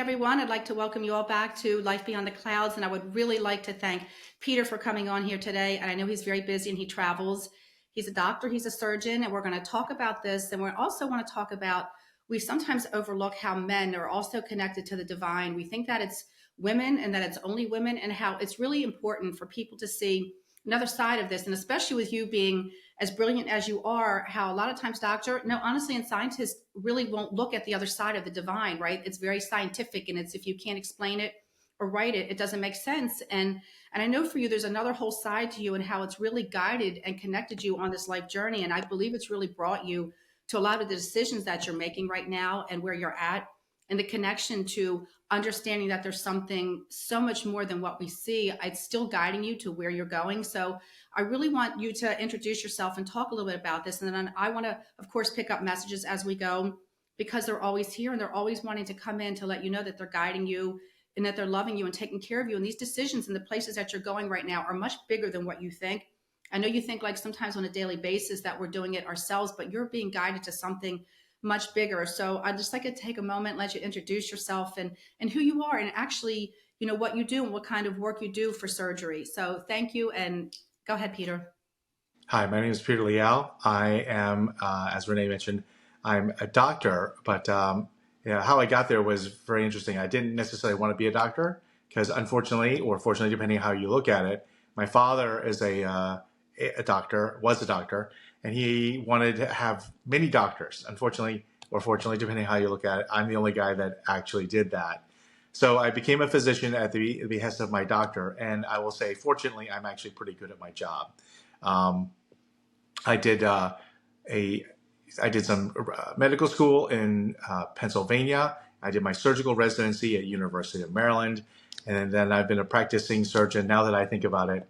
everyone. I'd like to welcome you all back to Life Beyond the Clouds, and I would really like to thank Peter for coming on here today. And I know he's very busy and he travels. He's a doctor, he's a surgeon, and we're going to talk about this. And we also want to talk about, we sometimes overlook how men are also connected to the divine. We think that it's women and that it's only women, and how it's really important for people to see another side of this. And especially with you being as brilliant as you are, how a lot of times honestly, and scientists really won't look at the other side of the divine, right? It's very scientific, and it's, if you can't explain it or write it, it doesn't make sense. And I know for you, there's another whole side to you, and how it's really guided and connected you on this life journey. And I believe it's really brought you to a lot of the decisions that you're making right now and where you're at, and the connection to understanding that there's something so much more than what we see. It's still guiding you to where you're going. So I really want you to introduce yourself and talk a little bit about this. And then I want to, of course, pick up messages as we go, because they're always here and they're always wanting to come in to let you know that they're guiding you and that they're loving you and taking care of you. And these decisions and the places that you're going right now are much bigger than what you think. I know you think, like, sometimes on a daily basis that we're doing it ourselves, but you're being guided to something much bigger. So I'd just like to take a moment, let you introduce yourself and who you are, and actually, what you do and what kind of work you do for surgery. So thank you. And go ahead, Peter. Hi, my name is Peter Liel. I am, as Renee mentioned, I'm a doctor, but how I got there was very interesting. I didn't necessarily want to be a doctor because, unfortunately, or fortunately, depending on how you look at it, my father is a doctor, was a doctor, and he wanted to have many doctors. Unfortunately, or fortunately, depending on how you look at it, I'm the only guy that actually did that. So I became a physician at the behest of my doctor, and I will say, fortunately, I'm actually pretty good at my job. I did some medical school in Pennsylvania. I did my surgical residency at University of Maryland, and then I've been a practicing surgeon. Now that I think about it,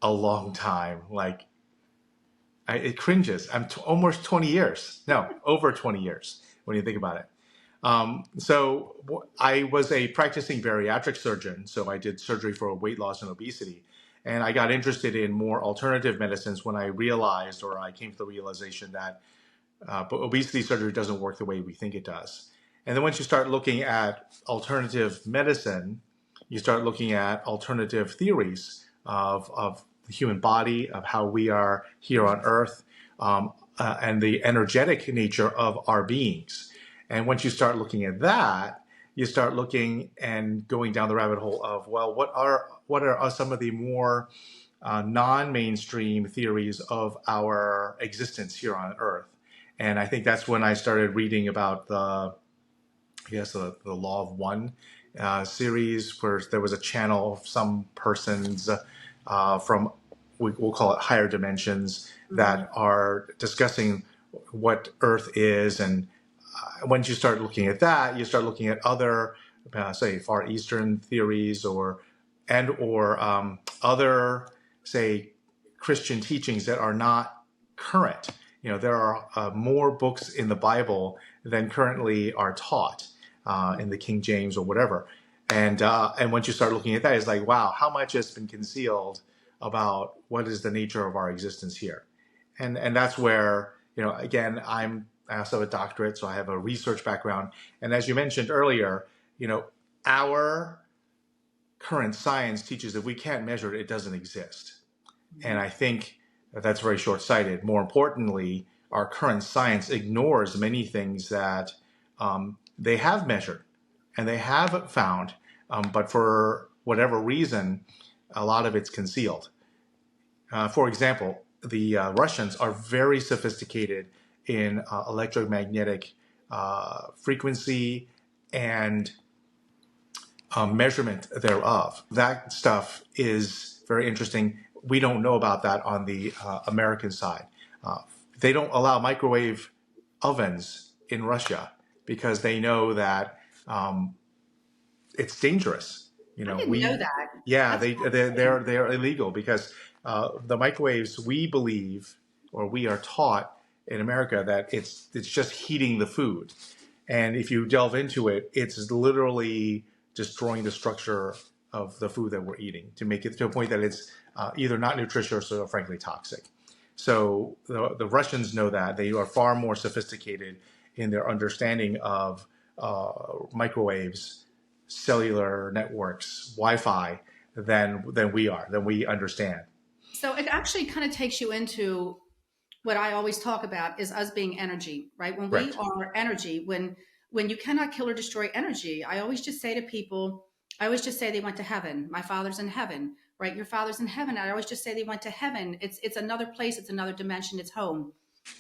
a long time. Like, it cringes. I'm almost 20 years. No, over 20 years when you think about it. So I was a practicing bariatric surgeon, so I did surgery for weight loss and obesity. And I got interested in more alternative medicines when I realized, or I came to the realization that obesity surgery doesn't work the way we think it does. And then once you start looking at alternative medicine, you start looking at alternative theories of the human body, of how we are here on Earth, and the energetic nature of our beings. And once you start looking at that, you start looking and going down the rabbit hole of, well, what are some of the more non-mainstream theories of our existence here on Earth? And I think that's when I started reading about the Law of One series, where there was a channel of some persons from, we'll call it higher dimensions, that are discussing what Earth is. And once you start looking at that, you start looking at other, say, Far Eastern theories or other, say, Christian teachings that are not current. There are more books in the Bible than currently are taught in the King James or whatever. And once you start looking at that, it's like, wow, how much has been concealed about what is the nature of our existence here. And that's where, again, I also have a doctorate, so I have a research background. And as you mentioned earlier, our current science teaches if we can't measure it, it doesn't exist. And I think that's very short-sighted. More importantly, our current science ignores many things that they have measured and they have found, but for whatever reason, a lot of it's concealed. For example, the Russians are very sophisticated in electromagnetic frequency and measurement thereof. That stuff is very interesting. We don't know about that on the American side. They don't allow microwave ovens in Russia because they know that it's dangerous. I didn't know that. Yeah, they're illegal because the microwaves, we believe, or we are taught in America, that it's just heating the food, and if you delve into it, it's literally destroying the structure of the food that we're eating to make it to a point that it's either not nutritious or frankly toxic. So the Russians know that. They are far more sophisticated in their understanding of microwaves cellular networks, Wi-Fi, than we understand. So it actually kind of takes you into what I always talk about is us being energy, right? When we Correct. are energy, when you cannot kill or destroy energy, I always just say to people, I always just say they went to heaven. My father's in heaven, right? Your father's in heaven. I always just say they went to heaven. It's another place, it's another dimension, it's home.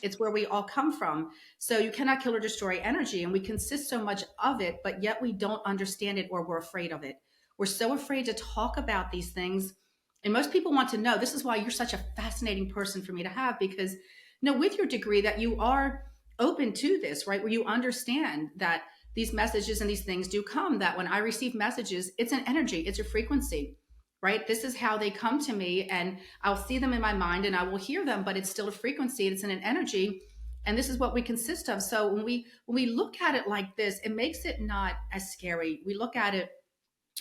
It's where we all come from. So you cannot kill or destroy energy, and we consist so much of it, but yet we don't understand it or we're afraid of it. We're so afraid to talk about these things. And most people want to know. This is why you're such a fascinating person for me to have, because with your degree that you are open to this, right? Where you understand that these messages and these things do come, that when I receive messages, it's an energy, it's a frequency, right? This is how they come to me, and I'll see them in my mind and I will hear them, but it's still a frequency, it's in an energy. And this is what we consist of. So when we look at it like this, it makes it not as scary. We look at it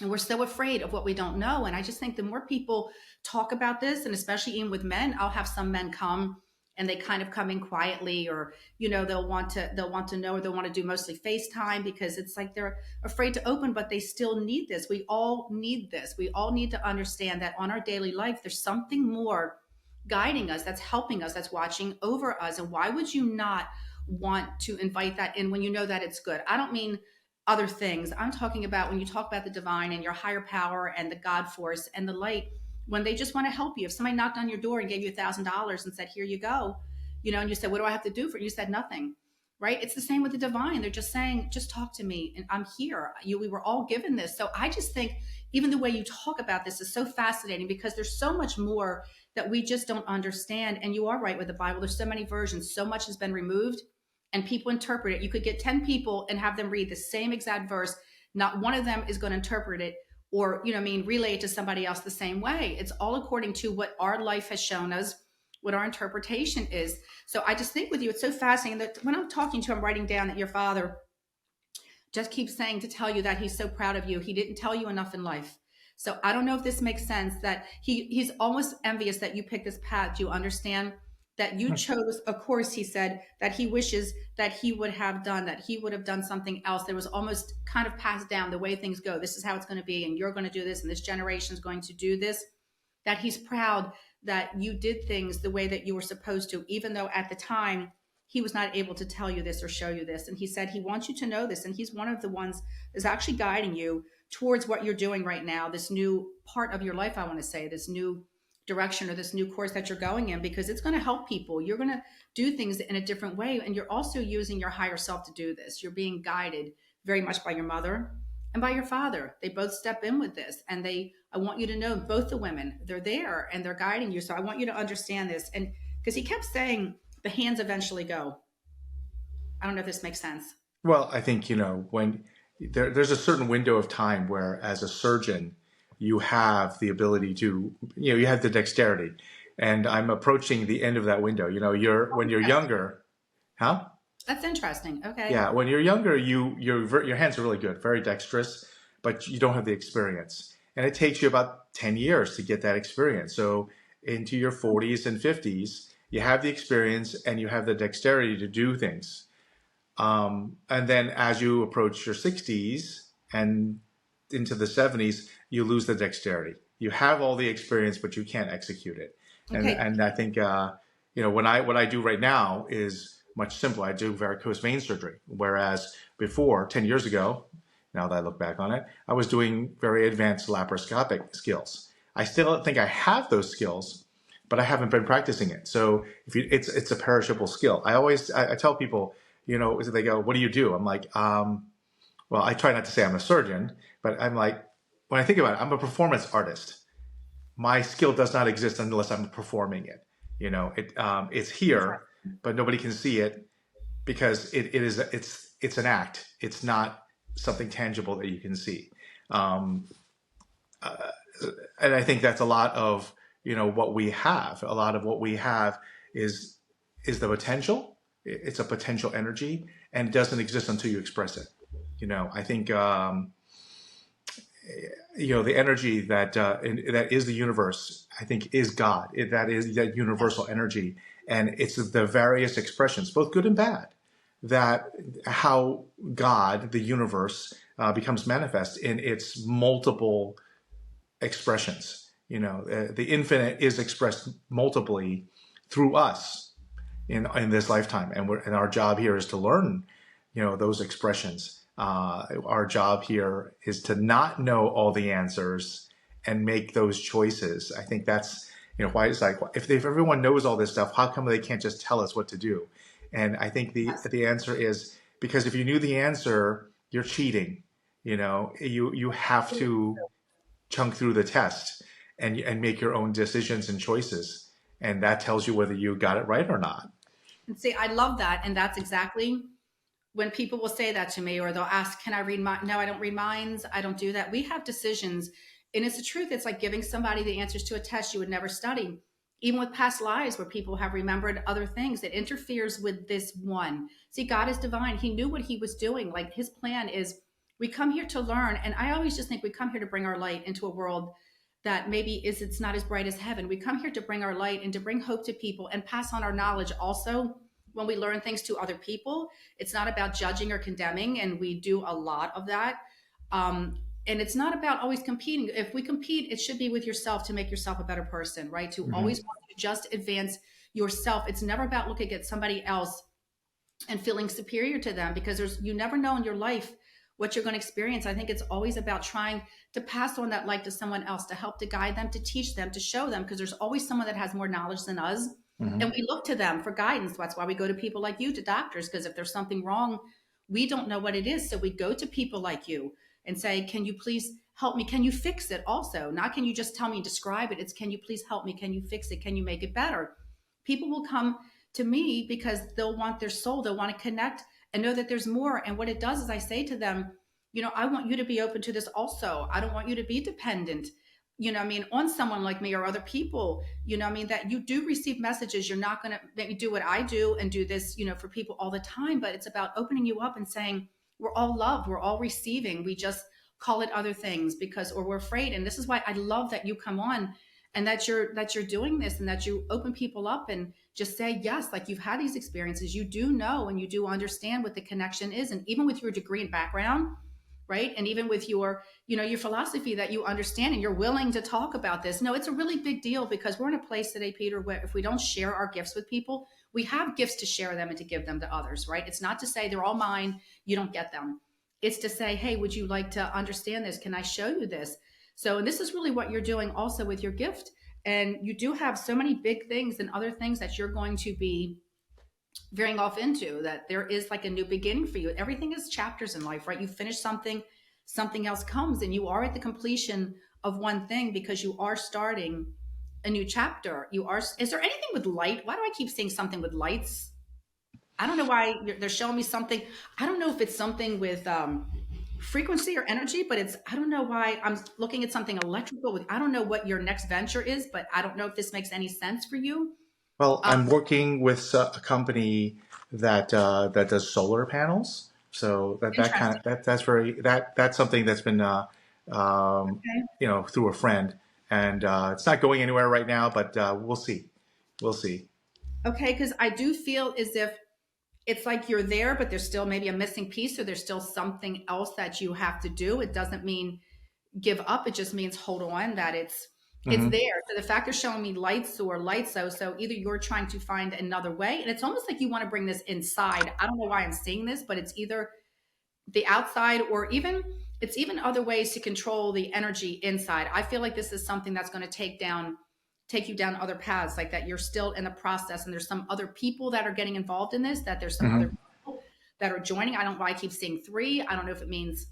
and we're so afraid of what we don't know. And I just think the more people talk about this, and especially even with men, I'll have some men come and they kind of come in quietly, or they'll want to know, or they'll want to do mostly FaceTime, because it's like they're afraid to open, but they still need this. We all need this. We all need to understand that on our daily life, there's something more guiding us, that's helping us, that's watching over us. And why would you not want to invite that in when you know that it's good? I don't mean other things. I'm talking about when you talk about the divine and your higher power and the God force and the light, when they just want to help you. If somebody knocked on your door and gave you $1,000 and said, here you go, and you said, what do I have to do for it? You said nothing, right? It's the same with the divine. They're just saying, just talk to me and I'm here. We were all given this. So I just think even the way you talk about this is so fascinating, because there's so much more that we just don't understand. And you are right with the Bible. There's so many versions, so much has been removed, and people interpret it. You could get 10 people and have them read the same exact verse. Not one of them is going to interpret it or, relay it to somebody else the same way. It's all according to what our life has shown us, what our interpretation is. So I just think with you, it's so fascinating that when I'm talking to you, I'm writing down that your father just keeps saying to tell you that he's so proud of you. He didn't tell you enough in life. So I don't know if this makes sense, that he's almost envious that you picked this path. Do you understand? That you chose a course, he said, that he wishes that he would have done, that he would have done something else. There was almost kind of passed down the way things go. This is how it's going to be, and you're going to do this, and this generation is going to do this. That he's proud that you did things the way that you were supposed to, even though at the time he was not able to tell you this or show you this. And he said he wants you to know this, and he's one of the ones that's actually guiding you towards what you're doing right now, this new part of your life, I want to say, this new direction or this new course that you're going in, because it's going to help people. You're going to do things in a different way, and you're also using your higher self to do this. You're being guided very much by your mother and by your father. They both step in with this, and I want you to know, both the women, they're there and they're guiding you. So I want you to understand this. And because he kept saying the hands eventually go. I don't know if this makes sense. Well, I think, when there's a certain window of time where, as a surgeon, you have the ability to, you have the dexterity, and I'm approaching the end of that window. When you're younger, huh? That's interesting. Okay. Yeah, when you're younger, your hands are really good, very dexterous, but you don't have the experience, and it takes you about 10 years to get that experience. So into your 40s and 50s, you have the experience and you have the dexterity to do things. And then as you approach your 60s and into the 70s, you lose the dexterity. You have all the experience, but you can't execute it. Okay. And I think, what I do right now is much simpler. I do varicose vein surgery, whereas before, 10 years ago, now that I look back on it, I was doing very advanced laparoscopic skills. I still think I have those skills, but I haven't been practicing it. So it's a perishable skill. I tell people, they go, "What do you do?" I'm like, well, I try not to say I'm a surgeon, but I'm like, when I think about it, I'm a performance artist. My skill does not exist unless I'm performing it. It's here, but nobody can see it because it's an act. It's not something tangible that you can see. And I think that's a lot of what we have. A lot of what we have is the potential. It's a potential energy, and it doesn't exist until you express it. I think the energy that is the universe, I think, is God. That is that universal energy, and it's the various expressions, both good and bad, that how God, the universe, becomes manifest in its multiple expressions. The infinite is expressed multiply through us in this lifetime, and our job here is to learn, those expressions. Our job here is to not know all the answers and make those choices. I think that's why it's like, if everyone knows all this stuff, how come they can't just tell us what to do? And I think the answer is because if you knew the answer, you're cheating. You have to chunk through the test and make your own decisions and choices, and that tells you whether you got it right or not. And see, I love that, and that's exactly when people will say that to me, or they'll ask, can I read my, no, I don't read minds. I don't do that. We have decisions. And it's the truth. It's like giving somebody the answers to a test you would never study. Even with past lives where people have remembered other things, that interferes with this one. See, God is divine. He knew what he was doing. Like, his plan is, we come here to learn. And I always just think we come here to bring our light into a world that maybe it's not as bright as heaven. We come here to bring our light and to bring hope to people and pass on our knowledge also. When we learn things to other people, it's not about judging or condemning, and we do a lot of that. And it's not about always competing. If we compete, it should be with yourself to make yourself a better person, right? To always want to just advance yourself. It's never about looking at somebody else and feeling superior to them, because you never know in your life what you're going to experience. I think it's always about trying to pass on that light to someone else, to help, to guide them, to teach them, to show them, because there's always someone that has more knowledge than us. And we look to them for guidance. That's why we go to people like you, to doctors, because if there's something wrong, we don't know what it is. So we go to people like you and say, can you please help me? Can you fix it also? Not can you just tell me and describe it? It's, can you please help me? Can you fix it? Can you make it better? People will come to me because they'll want their soul. They'll want to connect and know that there's more. And what it does is I say to them, I want you to be open to this also. I don't want you to be dependent, on someone like me or other people, that you do receive messages. You're not going to maybe do what I do and do this, for people all the time, but it's about opening you up and saying, we're all loved. We're all receiving. We just call it other things or we're afraid. And this is why I love that you come on and that you're doing this, and that you open people up and just say, yes, like, you've had these experiences, you do know, and you do understand what the connection is. And even with your degree and background, right? And even with your philosophy, that you understand and you're willing to talk about this. No, it's a really big deal, because we're in a place today, Peter, where if we don't share our gifts with people, we have gifts to share them and to give them to others, right? It's not to say they're all mine, you don't get them. It's to say, hey, would you like to understand this? Can I show you this? So, and this is really what you're doing also with your gift. And you do have so many big things and other things that you're going to be veering off into, that there is like a new beginning for you. Everything is chapters in life, right? You finish something else comes, and you are at the completion of one thing because you are starting a new chapter. Is there anything with light? Why do I keep seeing something with lights? I don't know why they're showing me something. I don't know if it's something with frequency or energy, but I don't know why I'm looking at something electrical with, I don't know what your next venture is, but I don't know if this makes any sense for you. Well, I'm working with a company that does solar panels. So that's something that's been through a friend, and it's not going anywhere right now, but we'll see. Okay, because I do feel as if it's like you're there, but there's still maybe a missing piece, or there's still something else that you have to do. It doesn't mean give up. It just means hold on, that it's there. So the fact they're showing me lights, so either you're trying to find another way, and it's almost like you want to bring this inside. I don't know why I'm seeing this, but it's either the outside, or it's even other ways to control the energy inside. I feel like this is something that's going to take you down other paths, like that you're still in the process, and there's some other people that are getting involved in this, that there's some other people that are joining. I don't know why I keep seeing 3. I don't know if it means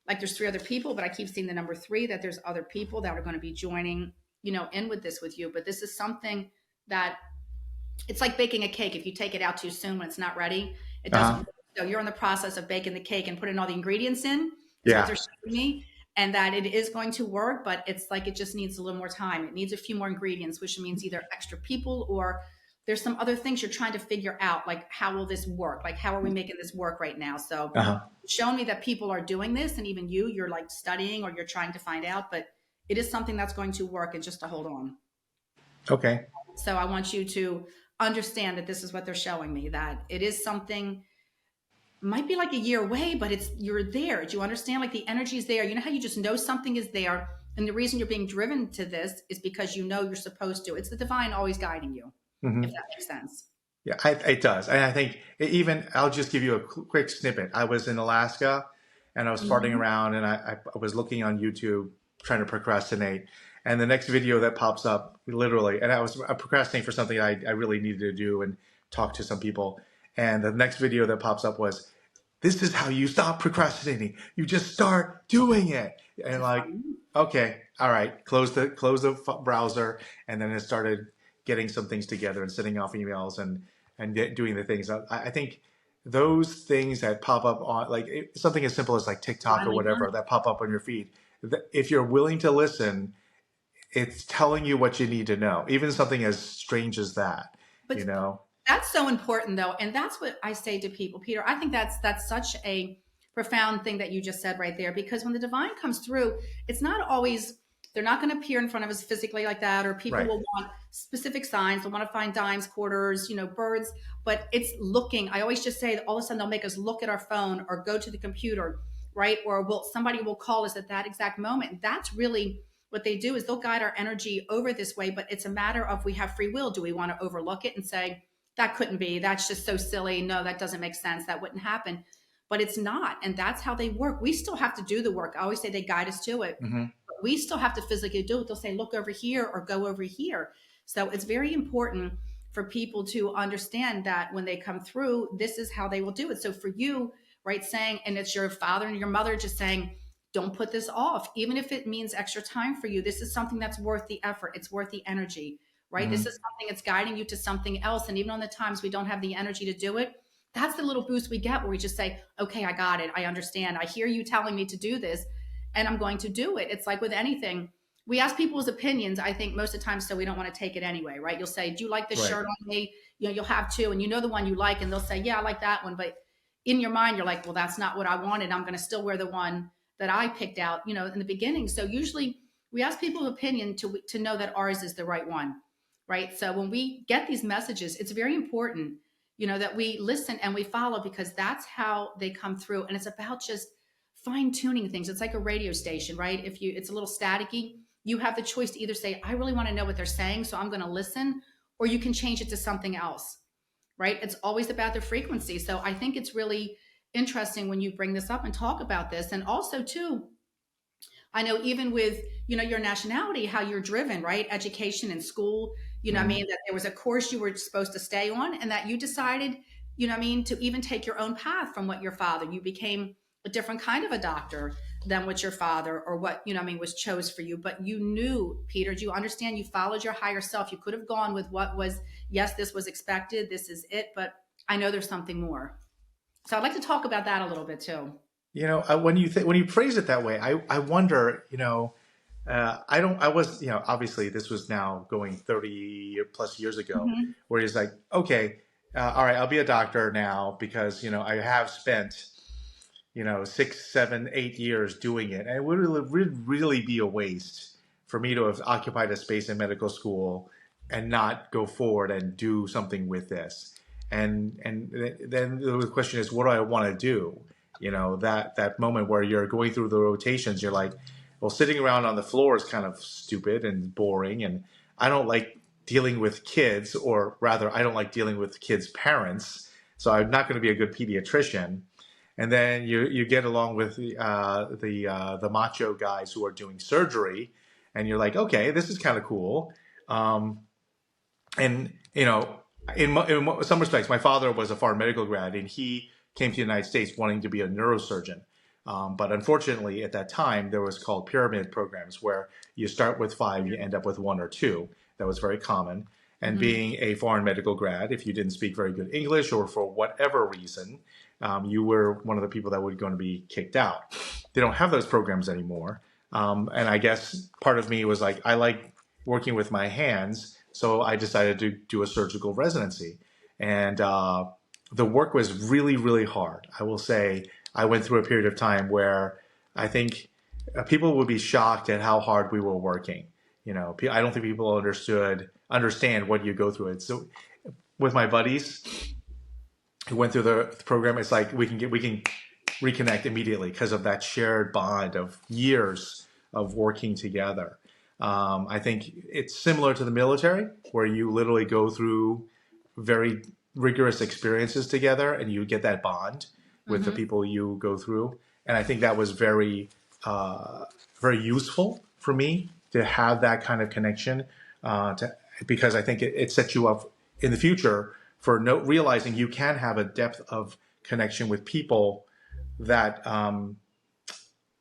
like there's 3 other people, but I keep seeing the number 3, that there's other people that are going to be joining, in with this with you. But this is something that, it's like baking a cake. If you take it out too soon when it's not ready, it doesn't work. So you're in the process of baking the cake and putting all the ingredients in. That's what they're showing me. And that it is going to work, but it's like, it just needs a little more time. It needs a few more ingredients, which means either extra people, or there's some other things you're trying to figure out, like, how will this work? Like, how are we making this work right now? So showing me that people are doing this, and even you're like studying, or you're trying to find out, but it is something that's going to work, and just to hold on. Okay. So I want you to understand that this is what they're showing me, that it is something might be like a year away, but you're there. Do you understand? Like the energy is there. You know how you just know something is there, and the reason you're being driven to this is because you know you're supposed to. It's the divine always guiding you, if Hmm. that makes sense. Yeah, it does. And I think even, I'll just give you a quick snippet. I was in Alaska and I was farting Hmm. around and I was looking on YouTube trying to procrastinate. And the next video that pops up, literally, and I was procrastinating for something I really needed to do and talk to some people. And the next video that pops up was, this is how you stop procrastinating. You just start doing it. It's And a like, fun. okay, all right, close the browser. And then it started getting some things together and sending off emails and doing the things. I think those things that pop up on like something as simple as like TikTok or Divinely whatever done. that pop up on your feed, if you're willing to listen, it's telling you what you need to know. Even something as strange as that, But you know? that's so important though. And that's what I say to people, Peter. I think that's such a profound thing that you just said right there. Because when the divine comes through, it's not always they're not going to appear in front of us physically like that, or people Right. will want specific signs. They'll want to find dimes, quarters, birds, but it's looking. I always just say that all of a sudden they'll make us look at our phone or go to the computer, right? Or somebody will call us at that exact moment. And that's really what they do is they'll guide our energy over this way, but it's a matter of we have free will. Do we want to overlook it and say, that couldn't be, that's just so silly. No, that doesn't make sense. That wouldn't happen. But it's not. And that's how they work. We still have to do the work. I always say they guide us to it. Hmm. But we still have to physically do it. They'll say, look over here or go over here. So it's very important for people to understand that when they come through, this is how they will do it. So for you, right, saying, and it's your father and your mother just saying, don't put this off, even if it means extra time for you. This is something that's worth the effort. It's worth the energy, right? This Hmm. is something that's guiding you to something else. And even on the times we don't have the energy to do it, that's the little boost we get where we just say, okay, I got it. I understand. I hear you telling me to do this and I'm going to do it. It's like with anything, we ask people's opinions, I think most of the time, so we don't want to take it anyway, right? You'll say, do you like this Right. shirt on me? You'll have two, and you know the one you like, and they'll say, yeah, I like that one. But in your mind, you're like, well, that's not what I wanted. I'm going to still wear the one that I picked out, in the beginning. So usually we ask people's opinion to know that ours is the right one, right? So when we get these messages, it's very important, that we listen and we follow because that's how they come through. And it's about just fine tuning things. It's like a radio station, right? If it's a little staticky, you have the choice to either say, I really want to know what they're saying, so I'm going to listen, or you can change it to something else, right? It's always about the frequency. So I think it's really interesting when you bring this up and talk about this. And also, too, I know even with, your nationality, how you're driven, right? Education and school, I Hmm. mean, that there was a course you were supposed to stay on and that you decided, I mean, to even take your own path from what your father, you became a different kind of a doctor than what your father or what, I mean, was chose for you. But you knew, Peter, do you understand? You followed your higher self. You could have gone with what was, yes, this was expected. This is it. But I know there's something more. So I'd like to talk about that a little bit too. When you phrase it that way, I wonder, I was, obviously this was now going 30 plus years ago, Mhm. where he's like, okay, all right, I'll be a doctor now because, I have spent, 6, 7, 8 years doing it. And it would really be a waste for me to have occupied a space in medical school and not go forward and do something with this. And then the question is, what do I want to do? That moment where you're going through the rotations, you're like, well, sitting around on the floor is kind of stupid and boring. And I don't like dealing with kids, or rather, I don't like dealing with kids' parents. So I'm not going to be a good pediatrician. And then you get along with the macho guys who are doing surgery, and you're like, okay, this is kind of cool. Um, and in some respects, my father was a foreign medical grad, and he came to the United States wanting to be a neurosurgeon. But unfortunately, at that time, there was called pyramid programs where you start with five, you end up with one or two. That was very common. And Mhm. being a foreign medical grad, if you didn't speak very good English or for whatever reason, you were one of the people that were going to be kicked out. They don't have those programs anymore. And I guess part of me was like, I like working with my hands, so I decided to do a surgical residency. And the work was really, really hard. I will say I went through a period of time where I think people would be shocked at how hard we were working. I don't think people understand what you go through. It. So with my buddies, who went through the program, it's like we can reconnect immediately because of that shared bond of years of working together. I think it's similar to the military, where you literally go through very rigorous experiences together, and you get that bond with the Mm-hmm. people you go through. And I think that was very useful for me to have that kind of connection, because I think it sets you up in the future for realizing you can have a depth of connection with people that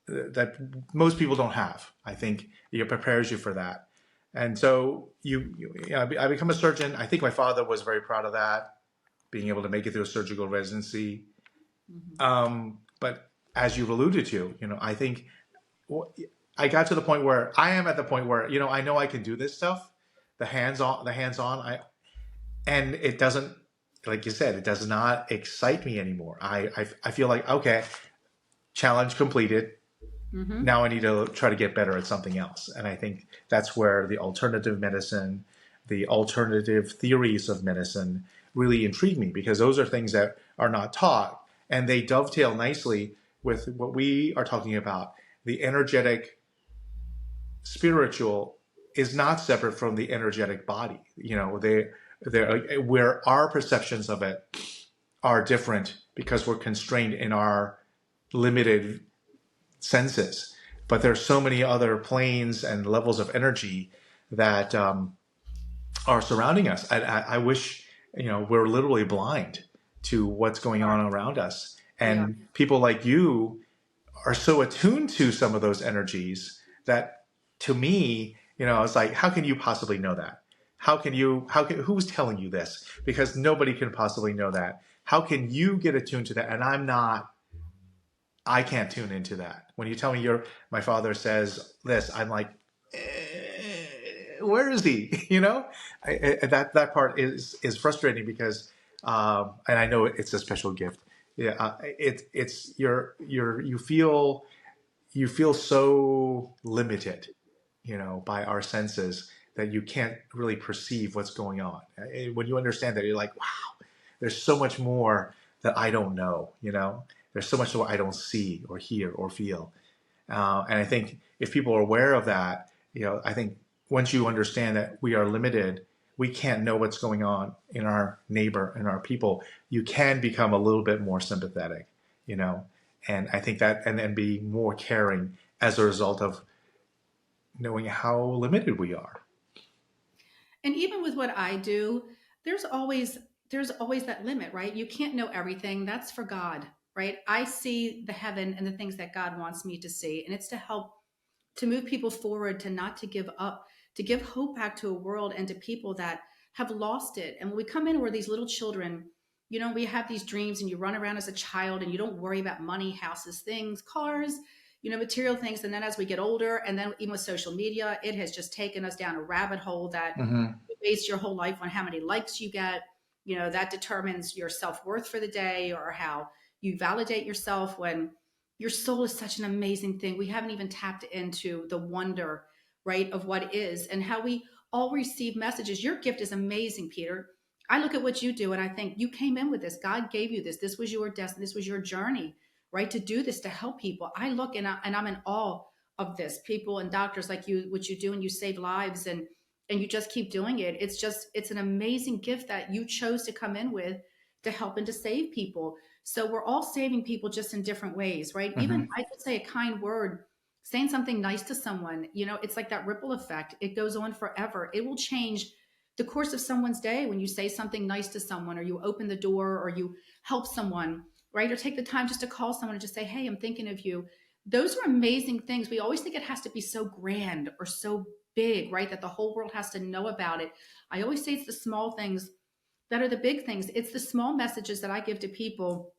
that most people don't have. I think it prepares you for that. And so I become a surgeon. I think my father was very proud of that, being able to make it through a surgical residency. Mm-hmm. But as you've alluded to, I think I got to the point where I am at the point where, I know I can do this stuff, the hands on. And it doesn't, like you said, it does not excite me anymore. I feel like, okay, challenge completed. Mm-hmm. Now I need to try to get better at something else. And I think that's where the alternative medicine, the alternative theories of medicine really intrigue me, because those are things that are not taught, and they dovetail nicely with what we are talking about. The energetic spiritual is not separate from the energetic body. They where our perceptions of it are different because we're constrained in our limited senses. But there's so many other planes and levels of energy that are surrounding us. I wish we're literally blind to what's going on around us. We are. And people like you are so attuned to some of those energies that, to me, it's like, how can you possibly know that? Who's telling you this? Because nobody can possibly know that. How can you get attuned to that? And I can't tune into that. When you tell me my father says this, I'm like, where is he? That part is frustrating because, and I know it's a special gift. Yeah, you feel so limited, by our senses, that you can't really perceive what's going on. When you understand that, you're like, wow, there's so much more that I don't know. There's so much more I don't see or hear or feel. And I think if people are aware of that, I think once you understand that we are limited, we can't know what's going on in our neighbor and our people, you can become a little bit more sympathetic, and I think that, and be more caring as a result of knowing how limited we are. And even with what I do, there's always there's always that limit, right? You can't know everything. That's for God, right? I see the heaven and the things that God wants me to see, and it's to help to move people forward, to not to give up, to give hope back to a world and to people that have lost it. And when we come in, we're these little children, we have these dreams, and you run around as a child and you don't worry about money, houses, things, cars, material things. And then as we get older, and then even with social media, it has just taken us down a rabbit hole that Mm-hmm. you base your whole life on how many likes you get. That determines your self-worth for the day, or how you validate yourself, when your soul is such an amazing thing. We haven't even tapped into the wonder, right, of what is, and how we all receive messages. Your gift is amazing, Peter. I look at what you do and I think you came in with this. God gave you this. This was your destiny. This was your journey, right, to do this, to help people. I look and I'm in awe of this. People and doctors like you, what you do, and you save lives, and you just keep doing it. It's an amazing gift that you chose to come in with, to help and to save people. So we're all saving people, just in different ways, right? Mm-hmm. Even I could say a kind word, saying something nice to someone, it's like that ripple effect. It goes on forever. It will change the course of someone's day when you say something nice to someone, or you open the door, or you help someone, right? Or take the time just to call someone and just say, hey, I'm thinking of you. Those are amazing things. We always think it has to be so grand or so big, right? That the whole world has to know about it. I always say it's the small things that are the big things. It's the small messages that I give to people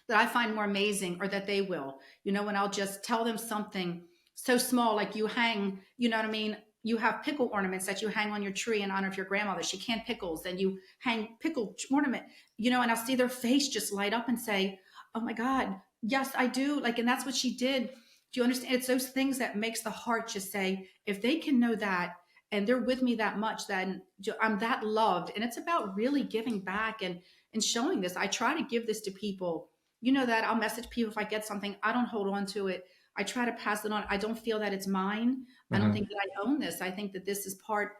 that I find more amazing, or that they will, when I'll just tell them something so small, like you hang, you know what I mean? You have pickle ornaments that you hang on your tree in honor of your grandmother. She canned pickles, and you hang pickle ornament, and I'll see their face just light up and say, oh my God, yes, I do. Like, and that's what she did. Do you understand? It's those things that makes the heart just say, if they can know that, and they're with me that much, then I'm that loved. And it's about really giving back, and and showing this. I try to give this to people. You know that I'll message people if I get something. I don't hold on to it. I try to pass it on. I don't feel that it's mine. I don't Hmm. think that I own this. I think that this is part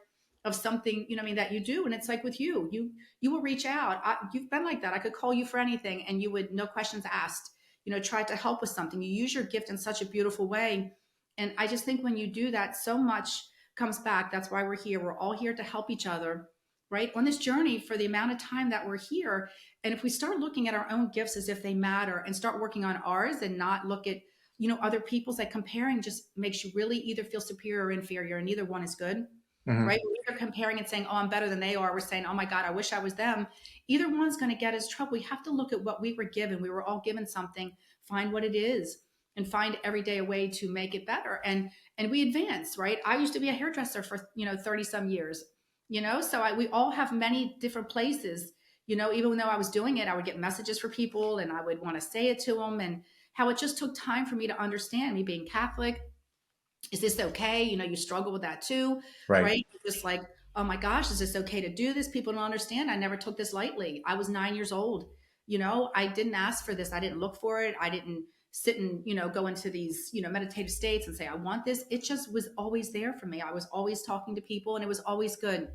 of something, you know, what I mean, that you do. And it's like with you will reach out. You've been like that. I could call you for anything, and you would, no questions asked, you know, try to help with something. You use your gift in such a beautiful way. And I just think when you do that, so much comes back. That's why we're here. We're all here to help each other, right? On this journey for the amount of time that we're here. And if we start looking at our own gifts as if they matter and start working on ours and not look at, you know, other people's, like comparing just makes you really either feel superior or inferior, and neither one is good, Hmm. right? We're either comparing and saying, oh, I'm better than they are. We're saying, oh my God, I wish I was them. Either one's going to get us trouble. We have to look at what we were given. We were all given something, find what it is, and find every day a way to make it better. And we advance, right? I used to be a hairdresser for, you know, 30 some years, you know, so we all have many different places, you know, even though I was doing it, I would get messages for people and I would want to say it to them, and how it just took time for me to understand, me being Catholic. Is this okay? You know, you struggle with that too, Right. right? You're just like, oh my gosh, is this okay to do this? People don't understand. I never took this lightly. I was 9 years old. You know, I didn't ask for this. I didn't look for it. I didn't sit and, you know, go into these, you know, meditative states and say, I want this. It just was always there for me. I was always talking to people, and it was always good.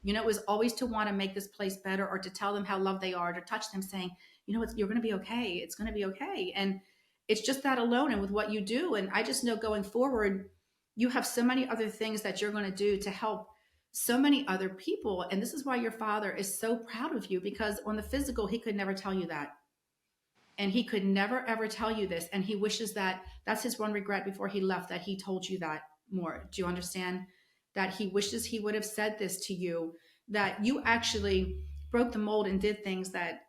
You know, it was always to want to make this place better, or to tell them how loved they are, to touch them saying, you know, you're going to be okay. It's going to be okay. And it's just that alone, and with what you do. And I just know going forward, you have so many other things that you're going to do to help so many other people. And this is why your father is so proud of you, because on the physical, he could never tell you that. And he could never, ever tell you this. And he wishes that that's his one regret before he left, that he told you that more. Do you understand? That he wishes he would have said this to you, that you actually broke the mold and did things that,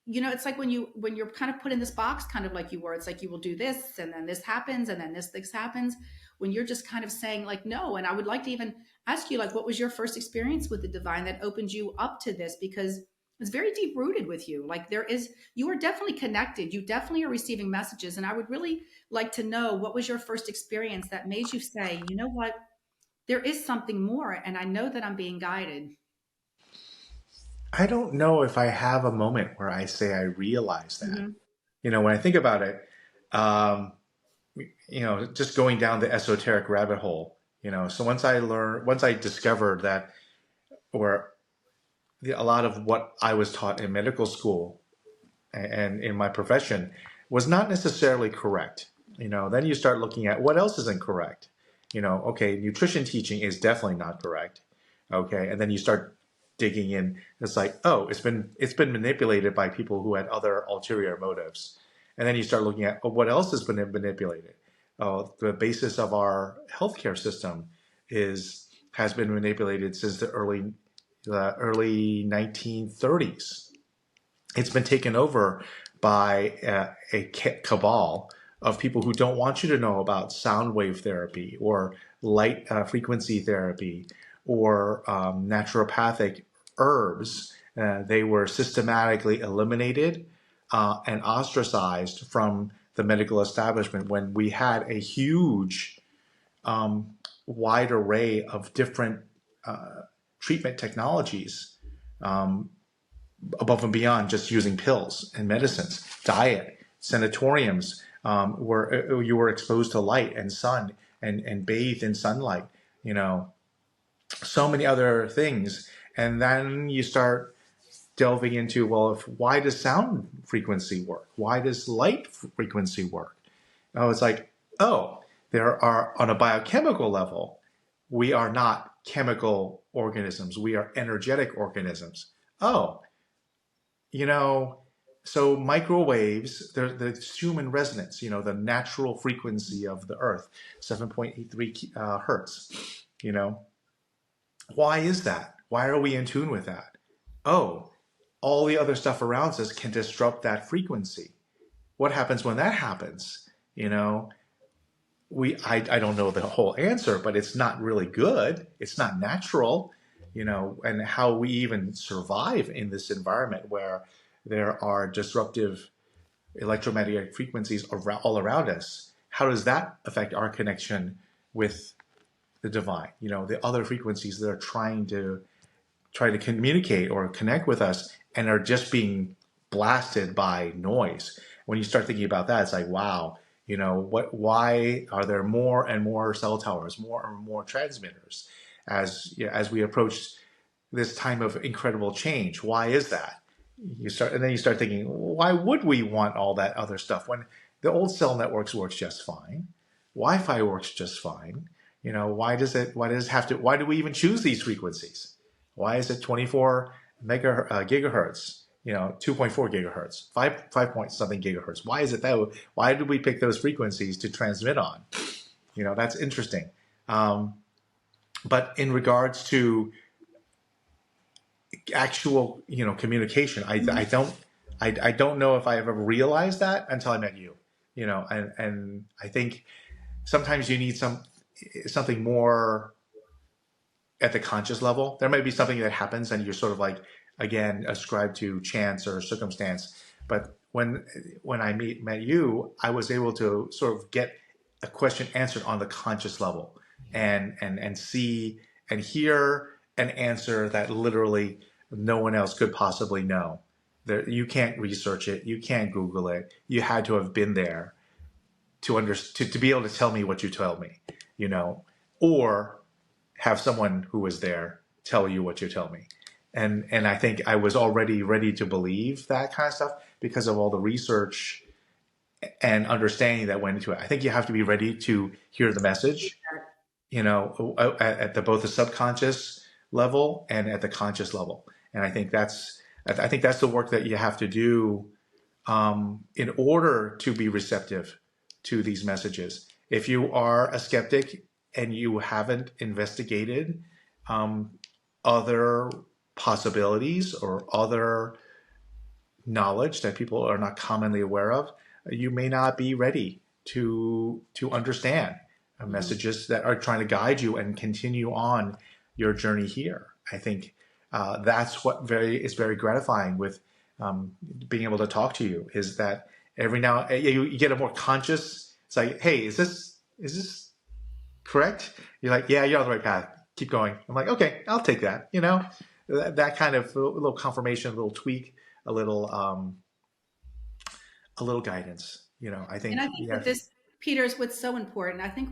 you know, it's like when you're kind of put in this box, kind of like you were. It's like you will do this, and then this happens, and then this happens. When you're just kind of saying like no. And I would like to even ask you, like, what was your first experience with the divine that opened you up to this? Because it's very deep rooted with you. Like, you are definitely connected. You definitely are receiving messages. And I would really like to know, what was your first experience that made you say, you know what, there is something more, and I know that I'm being guided. I don't know if I have a moment where I say I realize that. Hmm. You know, when I think about it, um, you know, just going down the esoteric rabbit hole, you know, so once I discovered that, or a lot of what I was taught in medical school and in my profession was not necessarily correct. You know, then you start looking at what else isn't correct. You know, okay, nutrition teaching is definitely not correct. Okay, and then you start digging in. It's like, oh, it's been manipulated by people who had other ulterior motives. And then you start looking at, oh, what else has been manipulated? Oh, the basis of our healthcare system has been manipulated since the early 1930s. It's been taken over by a cabal of people who don't want you to know about sound wave therapy or light frequency therapy or naturopathic herbs. They were systematically eliminated and ostracized from the medical establishment when we had a huge, wide array of different treatment technologies, above and beyond just using pills and medicines. Diet, sanatoriums, where you were exposed to light and sun and bathed in sunlight, you know, so many other things. And then you start delving into, well, why does sound frequency work? Why does light frequency work? Oh, it's like, oh, there are, on a biochemical level, we are not chemical organisms. We are energetic organisms. Oh, you know, so microwaves, the human resonance, you know, the natural frequency of the earth, 7.83 hertz, you know, why is that? Why are we in tune with that? Oh, all the other stuff around us can disrupt that frequency. What happens when that happens? You know, I don't know the whole answer, but it's not really good. It's not natural, you know, and how we even survive in this environment where there are disruptive electromagnetic frequencies all around us. How does that affect our connection with the divine? You know, the other frequencies that are trying to communicate or connect with us and are just being blasted by noise. When you start thinking about that, it's like, wow, why are there more and more cell towers, more and more transmitters as we approach this time of incredible change? Why is that? And then you start thinking, why would we want all that other stuff when the old cell networks works just fine? Wi-Fi works just fine. Why do we even choose these frequencies? Why is it 24 gigahertz, 2.4 gigahertz, 5 point something gigahertz? Why is it that? Why did we pick those frequencies to transmit on? That's interesting. But in regards to actual, communication, I don't know if I ever realized that until I met you, and I think sometimes you need something more at the conscious level. There might be something that happens and you're sort of like, again, ascribed to chance or circumstance. But when I met you, I was able to sort of get a question answered on the conscious level and see and hear an answer that literally no one else could possibly know. You can't research it. You can't Google it. You had to have been there to be able to tell me what you told me, or have someone who was there tell you what you tell me. And I think I was already ready to believe that kind of stuff because of all the research and understanding that went into it. I think you have to be ready to hear the message, at both the subconscious level and at the conscious level. And I think that's the work that you have to do in order to be receptive to these messages. If you are a skeptic and you haven't investigated other possibilities or other knowledge that people are not commonly aware of, you may not be ready to understand messages that are trying to guide you and continue on your journey here. I think that's what is very gratifying with being able to talk to you, is that every now you get a more conscious. It's like, hey, is this correct? You're like, yeah, you're on the right path. Keep going. I'm like, okay, I'll take that. That kind of a little confirmation, a little tweak, a little guidance. I think. And I think that this, Peter, is what's so important. I think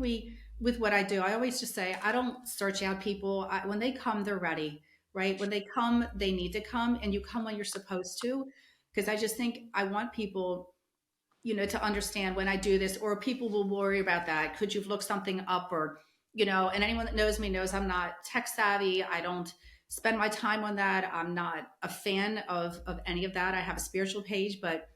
with what I do, I always just say, I don't search out people. When they come, they're ready, right? When they come, they need to come, and you come when you're supposed to. Because I just think I want people, to understand when I do this, or people will worry about that. Could you look something up, or, and anyone that knows me knows I'm not tech savvy. I don't spend my time on that. I'm not a fan of any of that. I have a spiritual page, but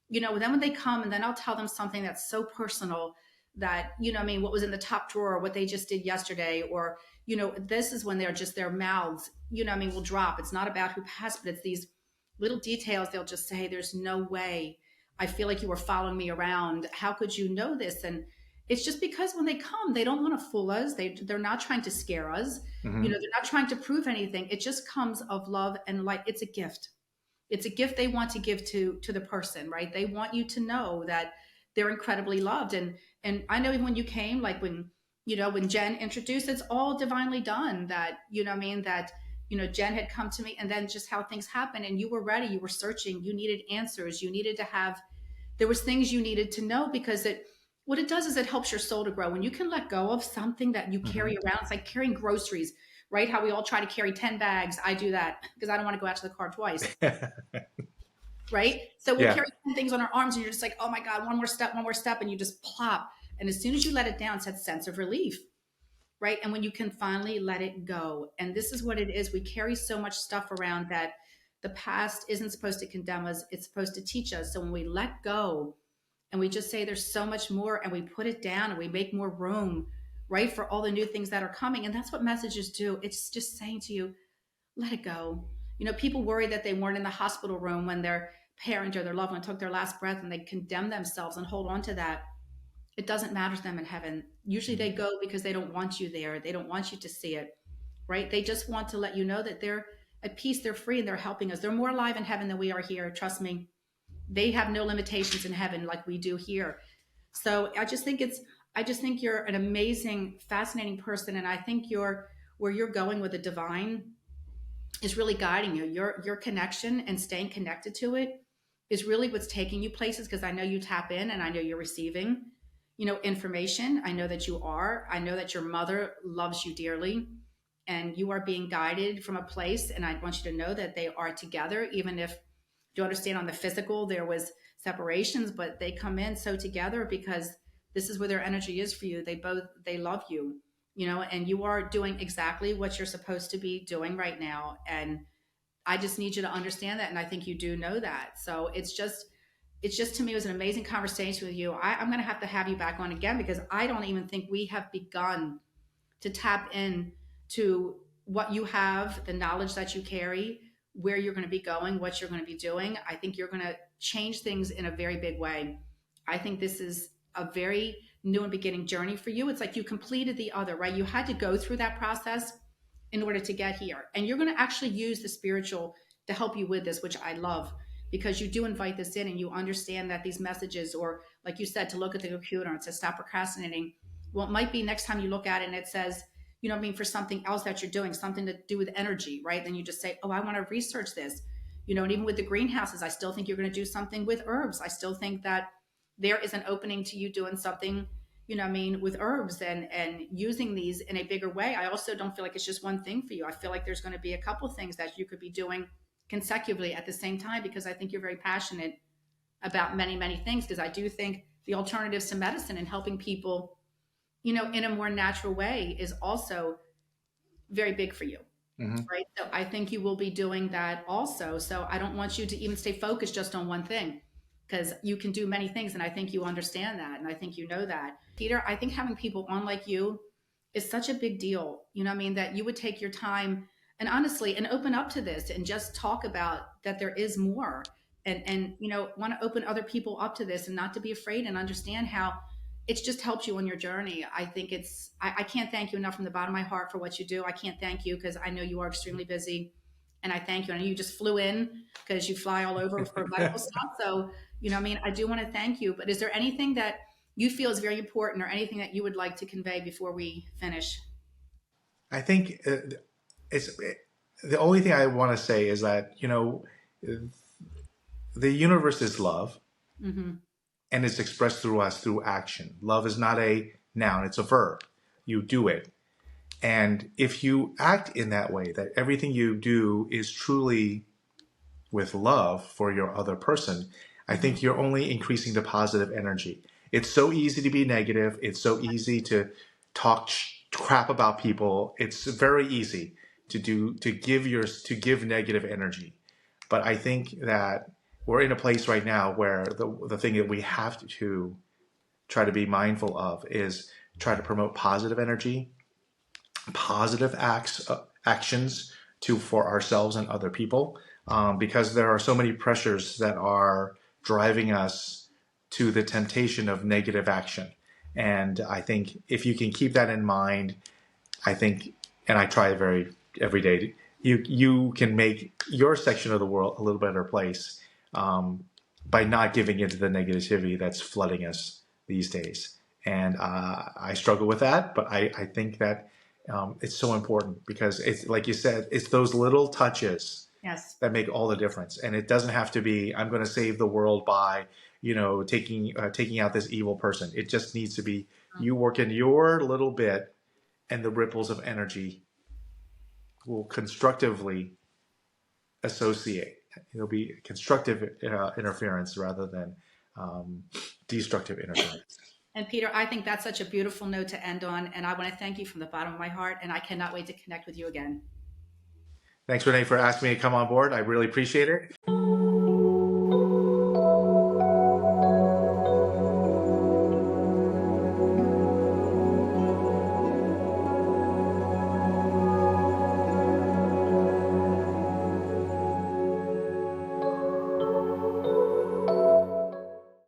then when they come, and then I'll tell them something that's so personal that, what was in the top drawer, what they just did yesterday, or, this is when they're just, their mouths, will drop. It's not about who passed, but it's these little details. They'll just say, there's no way. I feel like you were following me around. How could you know this? And it's just because when they come, they don't want to fool us. They're not trying to scare us. Mm-hmm. They're not trying to prove anything. It just comes of love and light. It's a gift. It's a gift they want to give to the person, right? They want you to know that they're incredibly loved. And I know even when you came, like when Jen introduced, it's all divinely done. That, that, Jen had come to me, and then just how things happen, and you were ready, you were searching, you needed answers, you needed to have, there was things you needed to know, because what it does is it helps your soul to grow. When you can let go of something that you carry around, it's like carrying groceries, right? How we all try to carry 10 bags. I do that because I don't want to go out to the car twice. Right? So we'll carry 10 things on our arms, and you're just like, oh my God, one more step, and you just plop. And as soon as you let it down, it's that sense of relief, right? And when you can finally let it go. And this is what it is. We carry so much stuff around that the past isn't supposed to condemn us. It's supposed to teach us. So when we let go and we just say there's so much more, and we put it down and we make more room, right, for all the new things that are coming. And that's what messages do. It's just saying to you, let it go. People worry that they weren't in the hospital room when their parent or their loved one took their last breath, and they condemn themselves and hold on to that. It doesn't matter to them in heaven. Usually they go because they don't want you there. They don't want you to see it, right? They just want to let you know that they're at peace, they're free, and they're helping us. They're more alive in heaven than we are here. Trust me. They have no limitations in heaven like we do here. So I just think you're an amazing, fascinating person. And I think where you're going with the divine, is really guiding you. Your connection and staying connected to it is really what's taking you places, because I know you tap in and I know you're receiving, information. I know that you are. I know that your mother loves you dearly and you are being guided from a place, and I want you to know that they are together, even if you understand on the physical there was separations, but they come in so together because this is where their energy is for you. They love you, and you are doing exactly what you're supposed to be doing right now. And I just need you to understand that. And I think you do know that. So it's just to me, it was an amazing conversation with you. I'm going to have you back on again, because I don't even think we have begun to tap in to what you have, the knowledge that you carry, where you're going to be going, what you're going to be doing. I think you're going to change things in a very big way. I think this is a very new and beginning journey for you. It's like you completed the other, right? You had to go through that process in order to get here. And you're going to actually use the spiritual to help you with this, which I love, because you do invite this in and you understand that these messages, or like you said, to look at the computer and to stop procrastinating. Well, it might be next time you look at it and it says, for something else that you're doing, something to do with energy, right? Then you just say, oh, I want to research this. And even with the greenhouses, I still think you're going to do something with herbs. I still think that there is an opening to you doing something, with herbs and using these in a bigger way. I also don't feel like it's just one thing for you. I feel like there's going to be a couple things that you could be doing consecutively at the same time, because I think you're very passionate about many, many things. Because I do think the alternatives to medicine and helping people, in a more natural way is also very big for you. Mm-hmm. Right. So I think you will be doing that also. So I don't want you to even stay focused just on one thing, because you can do many things. And I think you understand that. And I think you know that. Peter, I think having people on like you is such a big deal. That you would take your time and honestly and open up to this and just talk about that there is more, and want to open other people up to this and not to be afraid, and understand how it's just helped you on your journey. I think I can't thank you enough from the bottom of my heart for what you do. I can't thank you because I know you are extremely busy, and I thank you. I know you just flew in because you fly all over for medical stuff. So, I do want to thank you, but is there anything that you feel is very important, or anything that you would like to convey before we finish? I think it's the only thing I want to say is that, the universe is love, Mm-hmm. and it's expressed through us through action. Love is not a noun, it's a verb. You do it. And if you act in that way, that everything you do is truly with love for your other person, I think you're only increasing the positive energy. It's so easy to be negative. It's so easy to talk crap about people. It's very easy to give negative energy. But I think that we're in a place right now where the thing that we have to try to be mindful of is try to promote positive energy, positive actions for ourselves and other people, because there are so many pressures that are driving us to the temptation of negative action. And I think if you can keep that in mind, I think, and I try every day, you can make your section of the world a little better place, by not giving into the negativity that's flooding us these days. And I struggle with that, but I think that it's so important, because it's like you said, it's those little touches Yes. that make all the difference. And it doesn't have to be, I'm going to save the world by, taking out this evil person. It just needs to be you work in your little bit, and the ripples of energy will constructively associate. It'll be constructive interference rather than destructive interference. And Peter, I think that's such a beautiful note to end on. And I want to thank you from the bottom of my heart. And I cannot wait to connect with you again. Thanks, Renee, for asking me to come on board. I really appreciate it.